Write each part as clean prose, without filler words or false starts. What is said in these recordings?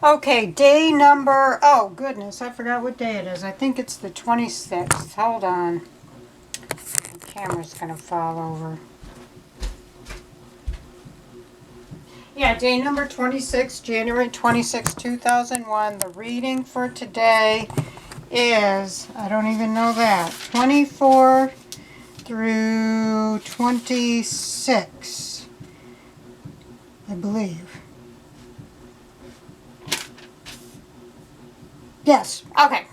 Okay, day number, oh goodness, I forgot what day it is. I think it's the 26th. Hold on. The camera's going to fall over. Yeah, day number 26, January 26, 2001. The reading for today is, I don't even know that, 24 through 26, I believe. Yes, okay.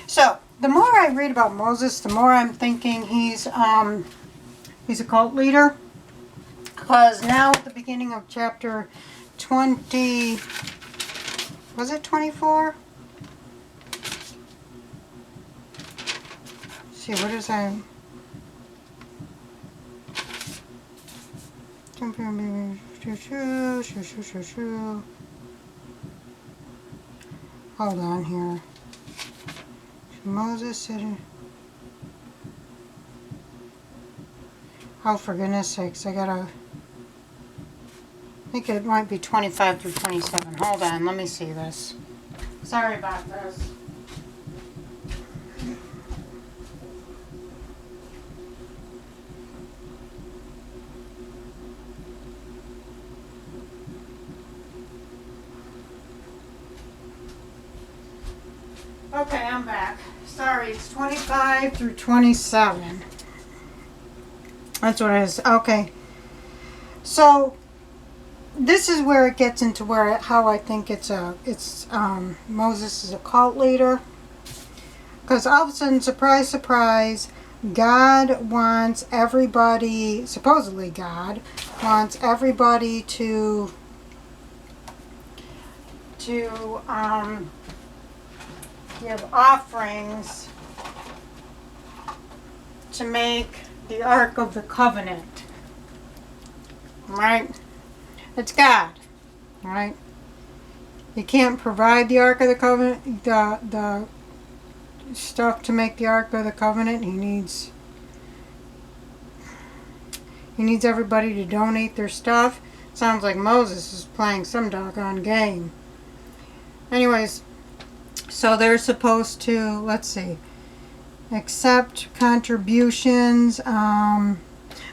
So, the more I read about Moses, the more I'm thinking he's a cult leader. Because now at the beginning of chapter 20, was it 24? Let's see, what is I? Hold on here. Moses said, oh, for goodness sakes, I think it might be 25 through 27. Hold on, let me see this. Sorry about this. Okay, I'm back. Sorry, it's 25 through 27. That's what it is. Okay. So, this is where it gets into how I think Moses is a cult leader. Because all of a sudden, surprise, surprise, God wants everybody, supposedly God, wants everybody to give offerings to make the Ark of the Covenant. Right? It's God. Right? He can't provide the Ark of the Covenant, the stuff to make the Ark of the Covenant. He needs everybody to donate their stuff. Sounds like Moses is playing some doggone game. Anyways, so they're supposed to, let's see, accept contributions,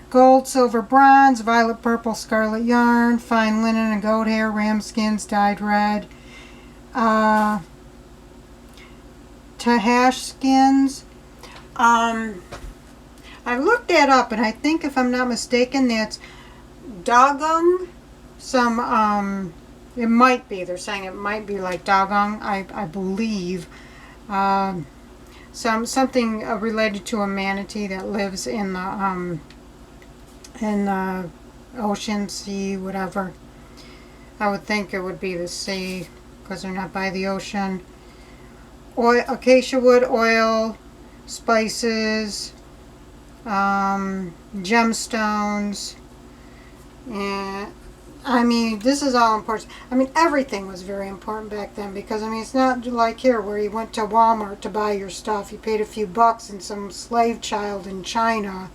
gold, silver, bronze, violet, purple, scarlet yarn, fine linen and goat hair, ram skins dyed red, tahash skins. I looked that up, and I think, if I'm not mistaken, that's doggone. It might be. They're saying it might be like doggone. I believe. Something related to a manatee that lives in the ocean, sea, whatever. I would think it would be the sea, because they're not by the ocean. Oil, acacia wood, oil, spices, gemstones, and I mean, this is all important. I mean, everything was very important back then, because I mean, it's not like here where you went to Walmart to buy your stuff. You paid a few bucks and some slave child in China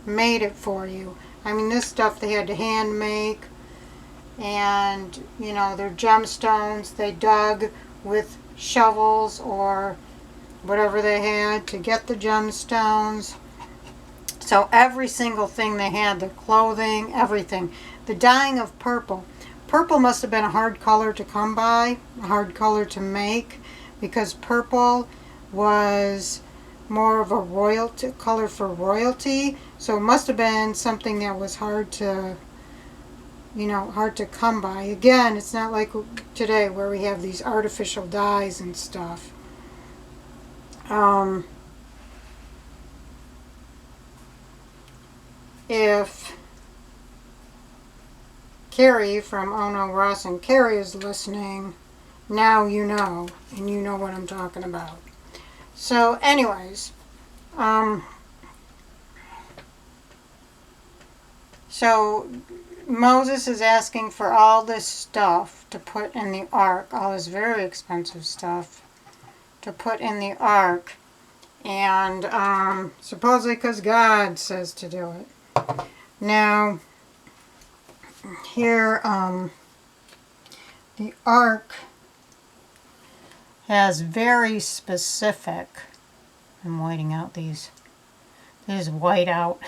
made it for you. I mean, this stuff they had to hand make, and you know, their gemstones they dug with shovels or whatever they had to get the gemstones. So every single thing they had, the clothing, everything. The dyeing of purple. Purple must have been a hard color to come by, a hard color to make, because purple was more of a royalty color for royalty. So it must have been something that was hard to, hard to come by. Again, it's not like today where we have these artificial dyes and stuff. If Carrie from Oh No, Ross and Carrie is listening, now you know, and you know what I'm talking about. So anyways, so Moses is asking for all this stuff to put in the ark, all this very expensive stuff to put in the ark, and supposedly because God says to do it. Now, here, the ark has very specific, I'm whiting out these. This is white out.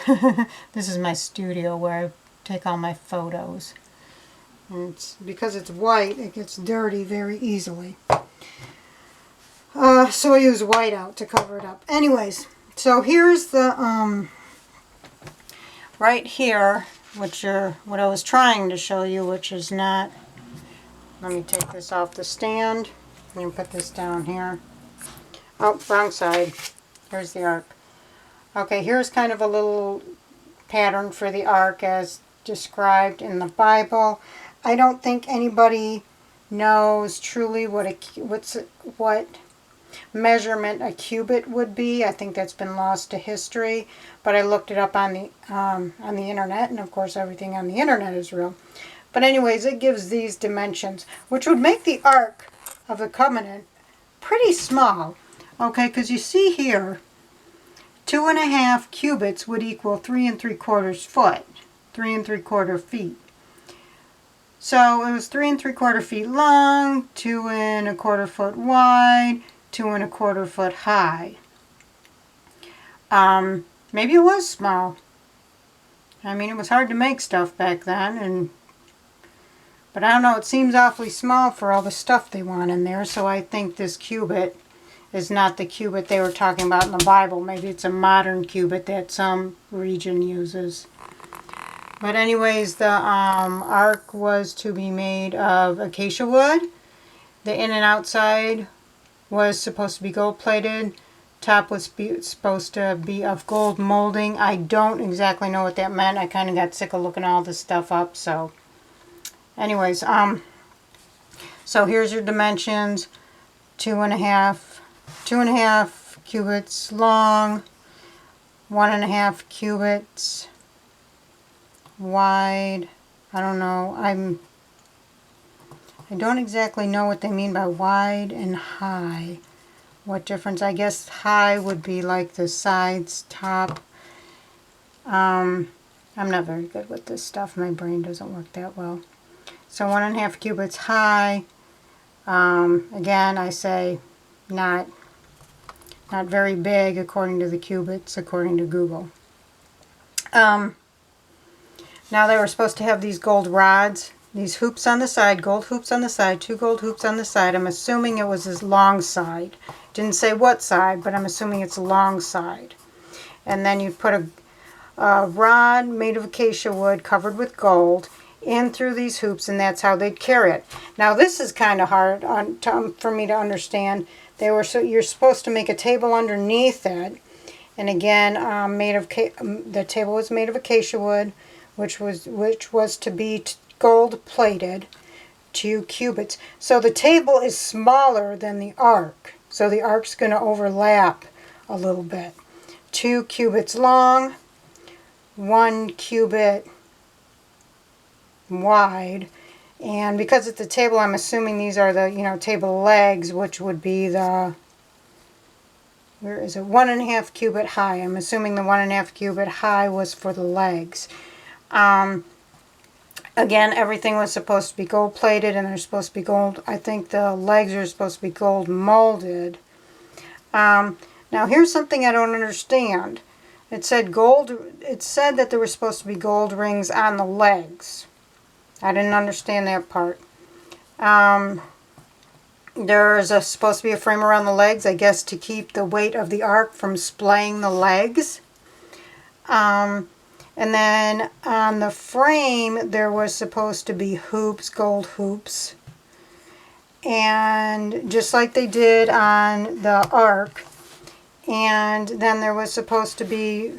This is my studio where I take all my photos. And it's, because it's white, it gets dirty very easily. So I use white out to cover it up. Anyways, so here's the, right here, what I was trying to show you, which is not, let me take this off the stand and put this down here. Oh, wrong side. Here's the ark. Okay, here's kind of a little pattern for the ark as described in the Bible. I don't think anybody knows truly what measurement a cubit would be. I think that's been lost to history, but I looked it up on the internet, and of course everything on the internet is real. But anyways, it gives these dimensions, which would make the Ark of the Covenant pretty small. Okay, because you see here, 2.5 cubits would equal 3 3/4 foot, 3 3/4 feet. So it was 3 3/4 feet long, 2 1/4 foot wide, 2 1/4 foot high. Maybe it was small. I mean, it was hard to make stuff back then, but I don't know, it seems awfully small for all the stuff they want in there, so I think this cubit is not the cubit they were talking about in the Bible. Maybe it's a modern cubit that some region uses. But anyways, the ark was to be made of acacia wood. The in and outside was supposed to be gold plated. Top was supposed to be of gold molding. I don't exactly know what that meant. I kind of got sick of looking all this stuff up. So anyways, so here's your dimensions. 2.5 cubits long, 1.5 cubits wide. I don't know. I don't exactly know what they mean by wide and high. What difference? I guess high would be like the sides, top. I'm not very good with this stuff. My brain doesn't work that well. So 1.5 cubits high. Again, I say not very big according to the cubits, according to Google. Now they were supposed to have these gold rods, these hoops on the side, gold hoops on the side, 2 gold hoops on the side. I'm assuming it was this long side. Didn't say what side, but I'm assuming it's a long side. And then you'd put a rod made of acacia wood covered with gold in through these hoops, and that's how they'd carry it. Now this is kind of hard for me to understand. You're supposed to make a table underneath it, and again, the table was made of acacia wood, which was to be gold plated, 2 cubits. So the table is smaller than the ark. So the ark's going to overlap a little bit. 2 cubits long, 1 cubit wide. And because it's a table, I'm assuming these are the, table legs, which would be the, where is it, 1.5 cubit high. I'm assuming the 1.5 cubit high was for the legs. Again, everything was supposed to be gold plated, and they're supposed to be gold. I think the legs are supposed to be gold molded. Now here's something I don't understand. It said that there were supposed to be gold rings on the legs. I didn't understand that part. There's supposed to be a frame around the legs, I guess, to keep the weight of the ark from splaying the legs. And then on the frame, there was supposed to be hoops, gold hoops. And just like they did on the ark. And then there was supposed to be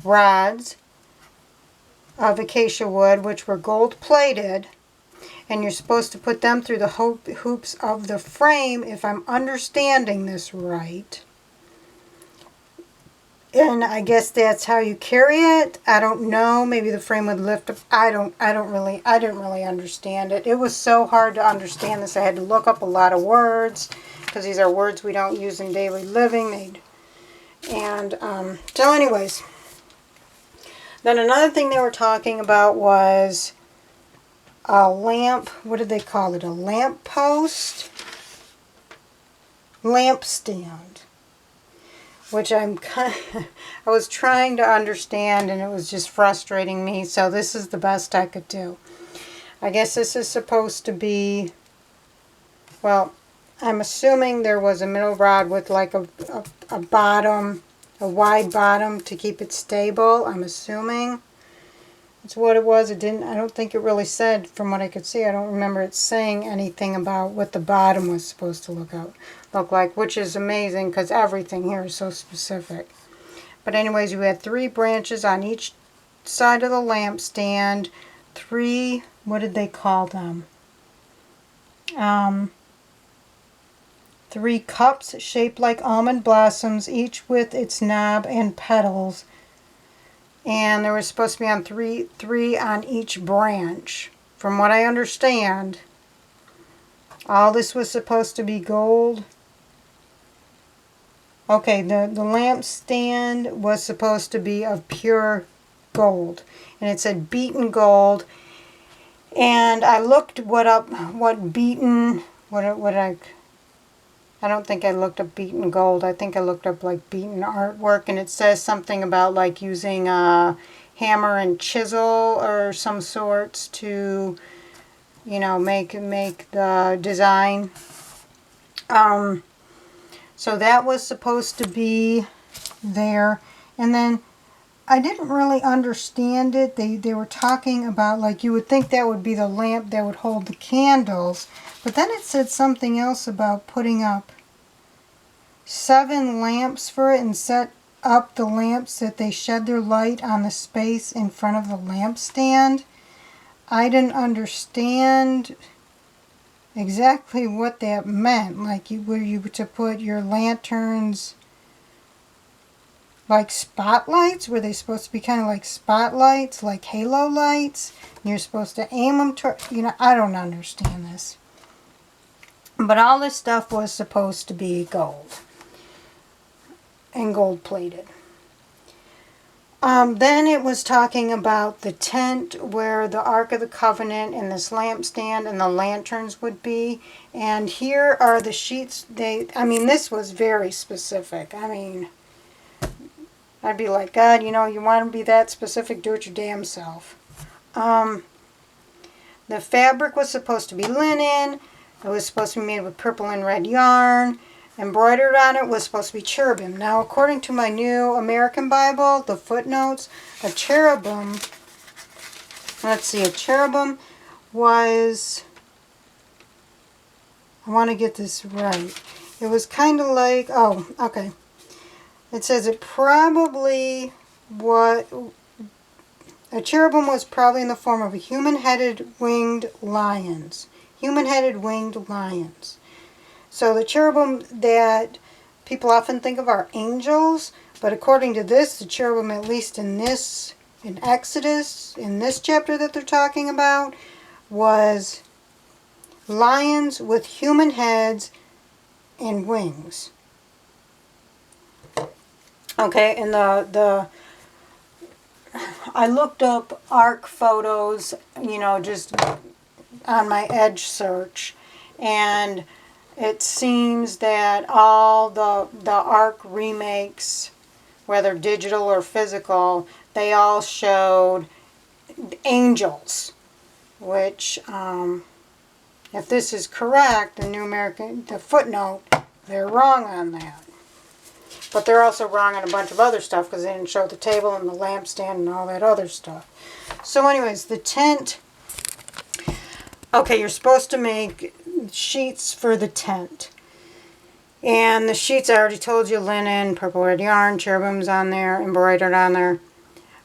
rods of acacia wood, which were gold plated. And you're supposed to put them through the hoops of the frame, if I'm understanding this right. And I guess that's how you carry it. I don't know. Maybe the frame would lift up. I didn't really understand it. It was so hard to understand this. I had to look up a lot of words because these are words we don't use in daily living. So anyways, then another thing they were talking about was a lamp. What did they call it? A lamp post. lampstand, which I was trying to understand, and it was just frustrating me. So this is the best I could do. I guess this is supposed to be, well, I'm assuming there was a middle rod with like a bottom, a wide bottom to keep it stable. I'm assuming that's what it was. It didn't, I don't think it really said, from what I could see, I don't remember it saying anything about what the bottom was supposed to look like, which is amazing because everything here is so specific. But anyways, you had 3 branches on each side of the lampstand, 3, what did they call them? 3 cups shaped like almond blossoms, each with its knob and petals. And there was supposed to be on three on each branch. From what I understand, all this was supposed to be gold. Okay, the lampstand was supposed to be of pure gold. And it said beaten gold. And I looked what beaten, I don't think I looked up beaten gold. I think I looked up like beaten artwork, and it says something about like using a hammer and chisel or some sorts to, you know, make the design. So that was supposed to be there. And then I didn't really understand it. They were talking about, like, you would think that would be the lamp that would hold the candles. But then it said something else about putting up 7 lamps for it and set up the lamps that they shed their light on the space in front of the lampstand. I didn't understand exactly what that meant. Like, were you to put your lanterns like spotlights? Were they supposed to be kind of like spotlights, like halo lights? And you're supposed to aim them toward, you know, I don't understand this. But all this stuff was supposed to be gold. And gold plated. Then it was talking about the tent where the Ark of the Covenant and this lampstand and the lanterns would be. And here are the sheets. I mean, this was very specific. I mean, I'd be like, God, you know, you want to be that specific, do it your damn self. The fabric was supposed to be linen. It was supposed to be made with purple and red yarn. Embroidered on it was supposed to be cherubim. Now, according to my new American Bible, the footnotes, a cherubim, let's see, a cherubim was, I want to get this right. It was kind of like, oh, okay. It says it probably, a cherubim was probably in the form of a human-headed winged lions. Human-headed winged lions. So the cherubim that people often think of are angels, but according to this, the cherubim, at least in Exodus, in this chapter that they're talking about, was lions with human heads and wings. Okay, and I looked up Ark photos, you know, just on my Edge search, and it seems that all the Ark remakes, whether digital or physical, they all showed angels, which, if this is correct, the footnote, they're wrong on that. But they're also wrong on a bunch of other stuff because they didn't show the table and the lampstand and all that other stuff. So anyways, the tent. Okay, you're supposed to make sheets for the tent. And the sheets, I already told you, linen, purple red yarn, cherubims on there, embroidered on there.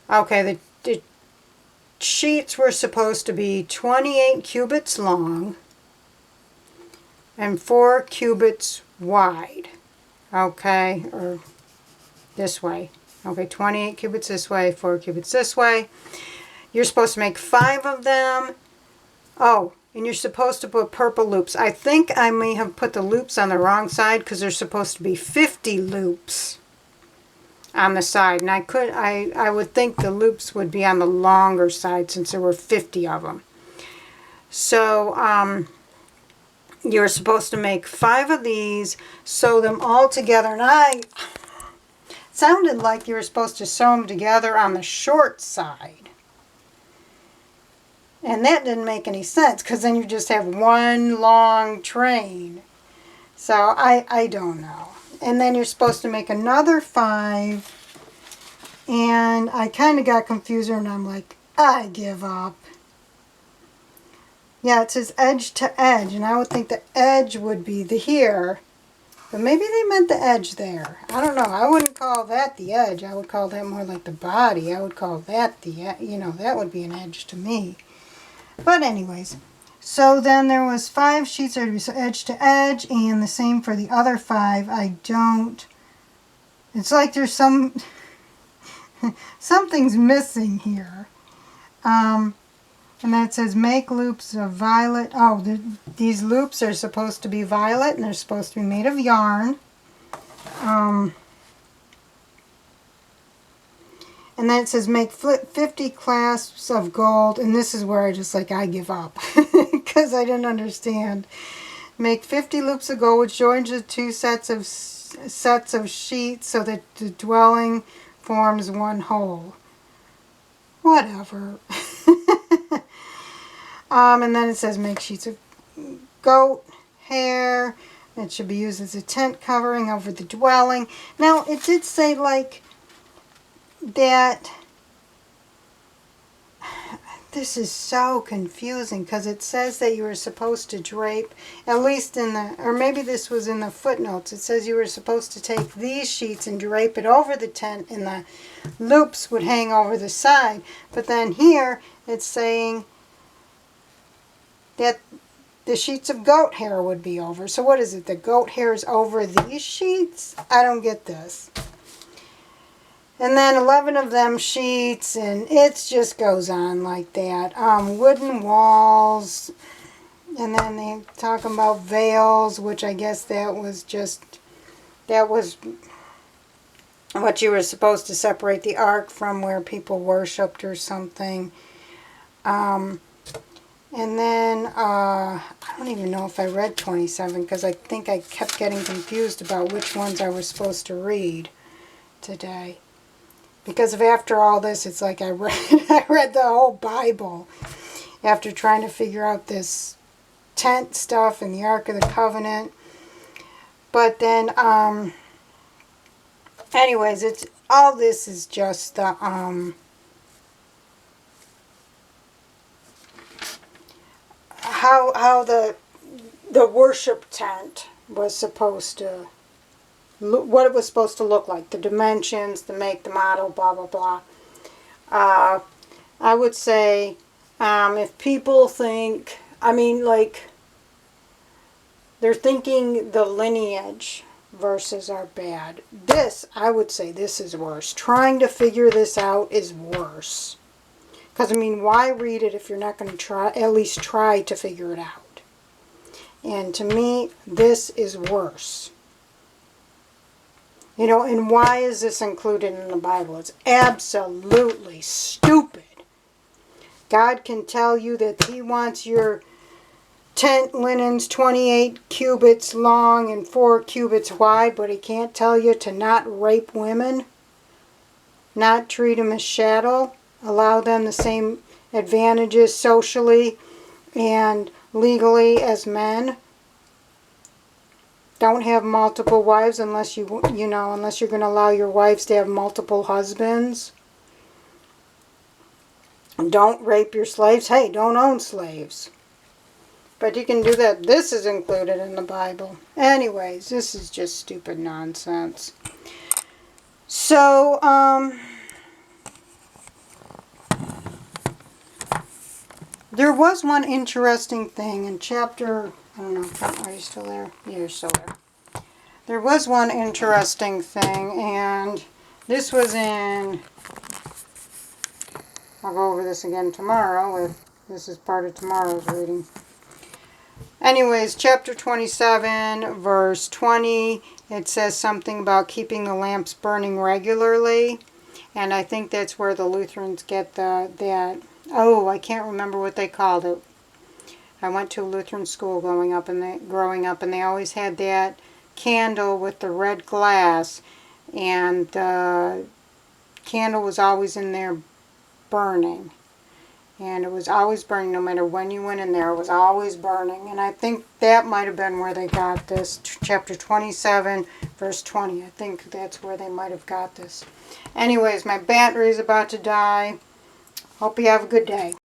Okay, the sheets were supposed to be 28 cubits long and 4 cubits wide. Okay, or this way. Okay, 28 cubits this way, 4 cubits this way. You're supposed to make 5 of them. Oh, and you're supposed to put purple loops. I think I may have put the loops on the wrong side because there's supposed to be 50 loops on the side. And I would think the loops would be on the longer side since there were 50 of them. So, you're supposed to make 5 of these, sew them all together. And it sounded like you were supposed to sew them together on the short side. And that didn't make any sense, because then you just have one long train. So I don't know. And then you're supposed to make another 5. And I kind of got confused, and I'm like, I give up. Yeah, it says edge to edge, and I would think the edge would be the here. But maybe they meant the edge there. I don't know. I wouldn't call that the edge. I would call that more like the body. I would call that the, that would be an edge to me. But anyways, so then there was 5 sheets that would be edge to edge, and the same for the other 5. It's like there's something's missing here. And then it says make loops of violet. Oh, these loops are supposed to be violet, and they're supposed to be made of yarn. And then it says make 50 clasps of gold, and this is where I give up because I didn't understand. Make 50 loops of gold, which joins the 2 sets of sheets so that the dwelling forms one whole. Whatever. And then it says make sheets of goat hair. It should be used as a tent covering over the dwelling. Now, it did say like that. This is so confusing because it says that you were supposed to drape, at least or maybe this was in the footnotes. It says you were supposed to take these sheets and drape it over the tent, and the loops would hang over the side. But then here it's saying that the sheets of goat hair would be over. So what is it? The goat hair is over these sheets? I don't get this. And then 11 of them sheets, and it just goes on like that. Wooden walls, and then they talking about veils, which I guess that was what you were supposed to separate the ark from where people worshipped or something. And then, I don't even know if I read 27, because I think I kept getting confused about which ones I was supposed to read today. Because after all this, it's like I read the whole Bible after trying to figure out this tent stuff and the Ark of the Covenant. But then, anyways, all this is just the, how the worship tent was supposed to, what it was supposed to look like, the dimensions, the make, the model, blah, blah, blah. I would say, if people think, they're thinking the lineage verses are bad. I would say this is worse. Trying to figure this out is worse. Because, why read it if you're not going to at least try to figure it out? And to me, this is worse. And why is this included in the Bible? It's absolutely stupid. God can tell you that He wants your tent linens 28 cubits long and 4 cubits wide, but He can't tell you to not rape women, not treat them as chattel, allow them the same advantages socially and legally as men. Don't have multiple wives unless unless you're going to allow your wives to have multiple husbands. Don't rape your slaves. Hey, don't own slaves. But you can do that. This is included in the Bible. Anyways, this is just stupid nonsense. So, there was one interesting thing in chapter, I don't know, are you still there? Yeah, you're still there. There was one interesting thing, and this was in, I'll go over this again tomorrow, this is part of tomorrow's reading. Anyways, chapter 27, verse 20, it says something about keeping the lamps burning regularly, and I think that's where the Lutherans get that, I can't remember what they called it. I went to a Lutheran school growing up, and they always had that candle with the red glass, and the candle was always in there burning. And it was always burning, no matter when you went in there, it was always burning. And I think that might have been where they got this, chapter 27, verse 20. I think that's where they might have got this. Anyways, my battery is about to die. Hope you have a good day.